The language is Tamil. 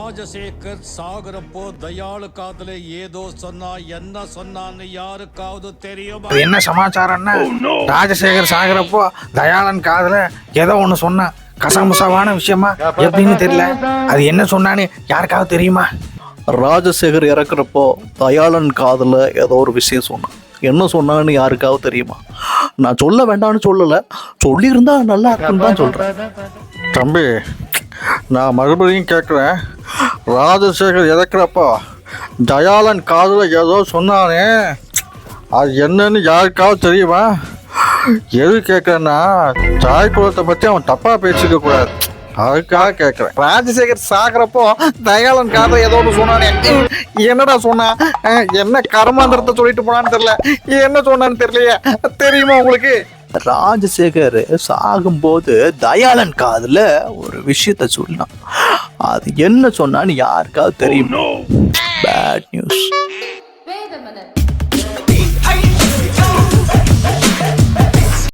ராஜசேகர் சாகுறப்போ தயாளு காதுல ஏதோ சொன்னா என்ன சொன்னான்னு யாருக்காவது தெரியுமா? அது என்ன சமாச்சாரம்னா ராஜசேகர் சாகுறப்போ தயாளன் காதுல ஏதோ ஒண்ணு சொன்னா கசமுசவான விஷயமா எப்படின்னு தெரியல. அது என்ன சொன்னான்னு யாருக்காவது தெரியுமா? ராஜசேகர் இறக்குறப்போ தயாளன் காதில் ஏதோ ஒரு விஷயம் சொன்னான். என்ன சொன்னான்னு யாருக்காவது தெரியுமா? நான் சொல்ல வேண்டாம்னு சொல்லலை, சொல்லியிருந்தா நல்லா இருக்குன்னு தான் சொல்கிறேன். தம்பி, நான் மறுபடியும் கேட்குறேன். ராஜசேகர் இறக்குறப்போ தயாளன் காதில் ஏதோ சொன்னானே, அது என்னன்னு யாருக்காவது தெரியுமா? எது கேட்குறேன்னா, தாய் குலத்தை பற்றி அவன் தப்பாக பேசிக்க கூடாது, அதுக்காக கேட்குறேன். ராஜசேகர் சாகிறப்போ தயாளன் காதை ஏதோ ஒன்று சொன்னானே, என்னடா சொன்னா? என்ன கர்மாந்திரத்தை சொல்லிட்டு போனான்னு தெரியல, என்ன சொன்னான்னு தெரியலையே, தெரியுமா உங்களுக்கு? ராஜசேகர் சாகும்போது தயாளன் காதுல ஒரு விஷயத்த சொன்னான். அது என்ன சொன்னான்னு யாருக்காவது தெரியும்? Bad news.